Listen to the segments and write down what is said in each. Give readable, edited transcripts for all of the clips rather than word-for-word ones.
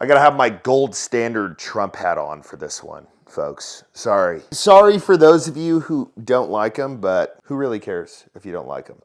I gotta have my gold standard Trump hat on for this one, folks. Sorry for those of you who don't like him, but who really cares if you don't like him?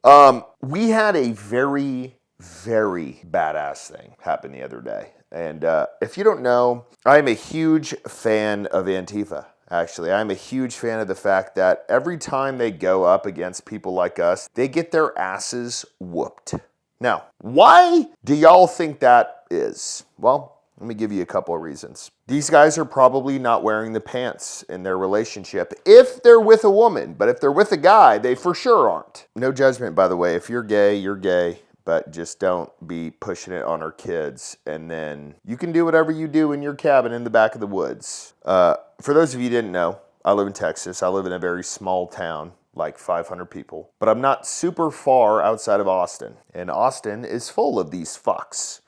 We had a very badass thing happen the other day. And if you don't know, I'm a huge fan of Antifa. Actually, I'm a huge fan of the fact that every time they go up against people like us, they get their asses whooped. Now, why do y'all think that is? Well, let me give you a couple of reasons. These guys are probably not wearing the pants in their relationship if they're with a woman, but if they're with a guy, they for sure aren't. No judgment, by the way. If you're gay, you're gay. But just don't be pushing it on our kids. And then you can do whatever you do in your cabin in the back of the woods. For those of you who didn't know, I live in Texas. I live in a very small town, like 500 people. But I'm not super far outside of Austin. And Austin is full of these fucks.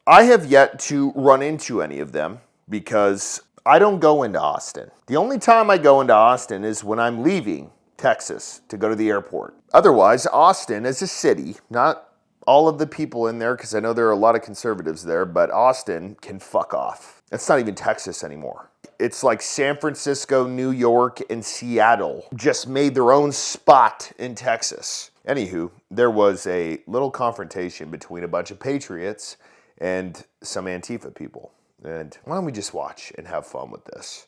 I have yet to run into any of them because I don't go into Austin. The only time I go into Austin is when I'm leaving Texas to go to the airport. Otherwise, Austin as a city, not all of the people in there, because I know there are a lot of conservatives there, but Austin can fuck off. It's not even Texas anymore. It's like San Francisco, New York, and Seattle just made their own spot in Texas. Anywho, there was a little confrontation between a bunch of Patriots and some Antifa people. And why don't we just watch and have fun with this?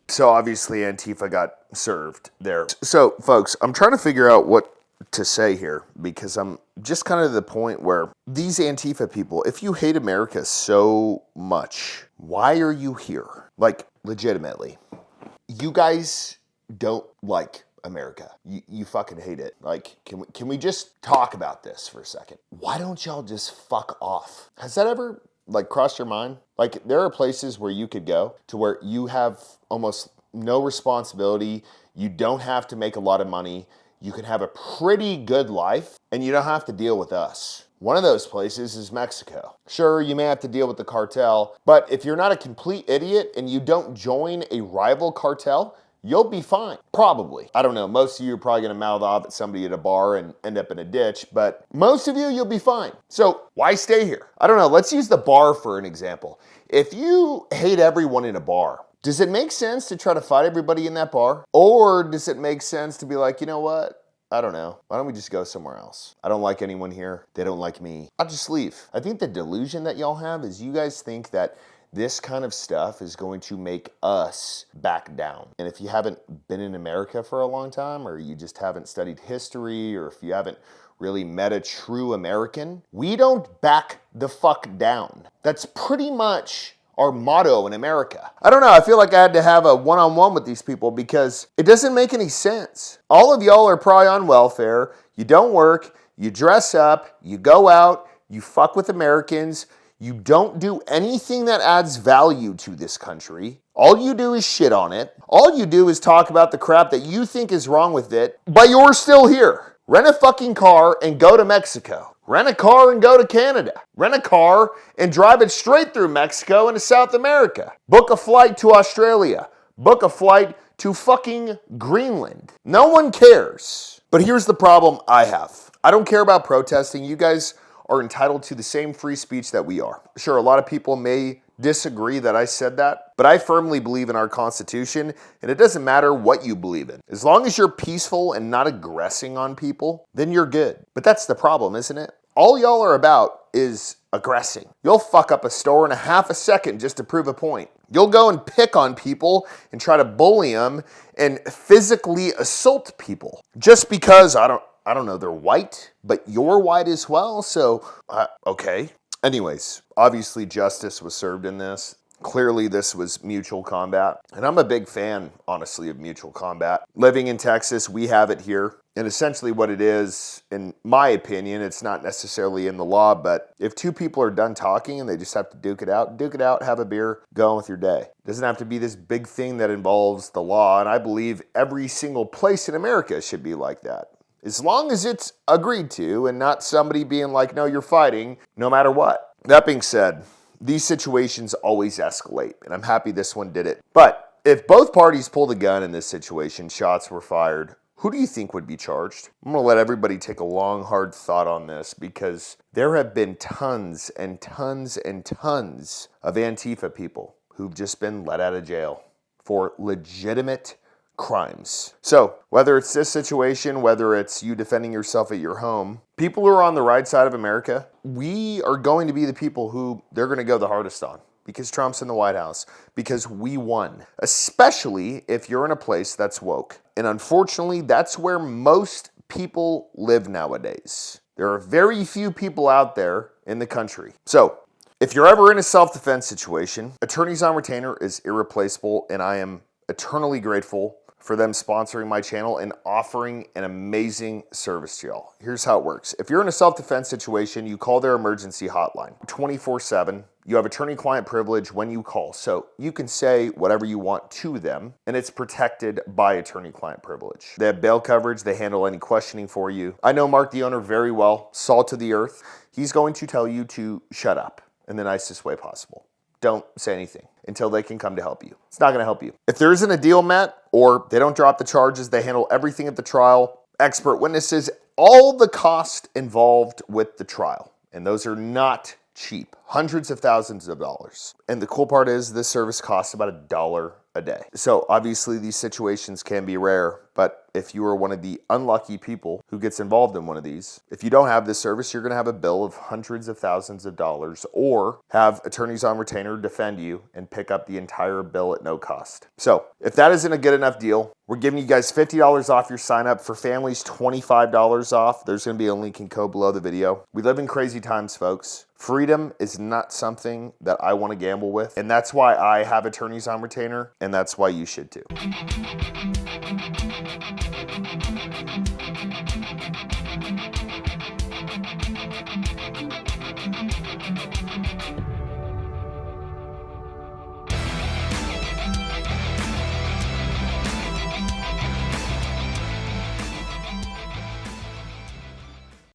So obviously Antifa got served there. So folks, I'm trying to figure out what to say here because I'm just kind of to the point where these Antifa people, if you hate America so much, why are you here? Like, legitimately. You guys don't like America. You fucking hate it. Like, can we just talk about this for a second? Why don't y'all just fuck off? Has that ever, like, crossed your mind? Like, there are places where you could go to where you have almost no responsibility. You don't have to make a lot of money. You can have a pretty good life, and you don't have to deal with us. One of those places is Mexico. Sure, you may have to deal with the cartel, but if you're not a complete idiot and you don't join a rival cartel, you'll be fine. Probably. I don't know. Most of you are probably going to mouth off at somebody at a bar and end up in a ditch, but most of you, you'll be fine. So why stay here? I don't know. Let's use the bar for an example. If you hate everyone in a bar, does it make sense to try to fight everybody in that bar? Or does it make sense to be like, you know what? I don't know. Why don't we just go somewhere else? I don't like anyone here. They don't like me. I'll just leave. I think the delusion that y'all have is you guys think that this kind of stuff is going to make us back down. And if you haven't been in America for a long time, or you just haven't studied history, or if you haven't really met a true American, we don't back the fuck down. That's pretty much our motto in America. I don't know, I feel like I had to have a one-on-one with these people because it doesn't make any sense. All of y'all are probably on welfare, you don't work, you dress up, you go out, you fuck with Americans, you don't do anything that adds value to this country. All you do is shit on it. All you do is talk about the crap that you think is wrong with it, but you're still here. Rent a fucking car and go to Mexico. Rent a car and go to Canada. Rent a car and drive it straight through Mexico into South America. Book a flight to Australia. Book a flight to fucking Greenland. No one cares. But here's the problem I have. I don't care about protesting. You guys are entitled to the same free speech that we are. Sure, a lot of people may disagree that I said that, but I firmly believe in our Constitution, and it doesn't matter what you believe in. As long as you're peaceful and not aggressing on people, then you're good. But that's the problem, isn't it? All y'all are about is aggressing. You'll fuck up a store in a half a second just to prove a point. You'll go and pick on people and try to bully them and physically assault people just because, I don't know, they're white, but you're white as well, so, okay. Anyways, obviously justice was served in this. Clearly, this was mutual combat. And I'm a big fan, honestly, of mutual combat. Living in Texas, we have it here. And essentially what it is, in my opinion, it's not necessarily in the law, but if two people are done talking and they just have to duke it out, have a beer, go on with your day. It doesn't have to be this big thing that involves the law. And I believe every single place in America should be like that. As long as it's agreed to and not somebody being like, no, you're fighting no matter what. That being said, these situations always escalate, and I'm happy this one did it. But if both parties pulled a gun in this situation, shots were fired, who do you think would be charged? I'm going to let everybody take a long, hard thought on this because there have been tons and tons and tons of Antifa people who've just been let out of jail for legitimate crimes. So whether it's this situation, whether it's you defending yourself at your home, people who are on the right side of America, we are going to be the people who they're going to go the hardest on because Trump's in the White House, because we won, especially if you're in a place that's woke. And unfortunately, that's where most people live nowadays. There are very few people out there in the country. So if you're ever in a self-defense situation, Attorneys on Retainer is irreplaceable, and I am eternally grateful for them sponsoring my channel and offering an amazing service to y'all. Here's how it works. If you're in a self-defense situation, you call their emergency hotline 24/7. You have attorney-client privilege when you call, so you can say whatever you want to them, and it's protected by attorney-client privilege. They have bail coverage. They handle any questioning for you. I know Mark, the owner, very well, salt of the earth. He's going to tell you to shut up in the nicest way possible. Don't say anything until they can come to help you. It's not going to help you. If there isn't a deal met or they don't drop the charges, they handle everything at the trial, expert witnesses, all the cost involved with the trial. And those are not cheap, hundreds of thousands of dollars. And the cool part is this service costs about $1 a day. So obviously these situations can be rare, but if you are one of the unlucky people who gets involved in one of these, if you don't have this service, you're going to have a bill of hundreds of thousands of dollars or have Attorneys on Retainer defend you and pick up the entire bill at no cost. So if that isn't a good enough deal, we're giving you guys $50 off your sign up. For families, $25 off. There's going to be a link in code below the video. We live in crazy times, folks. Freedom is not something that I want to gamble with, and that's why I have Attorneys on Retainer, and that's why you should too.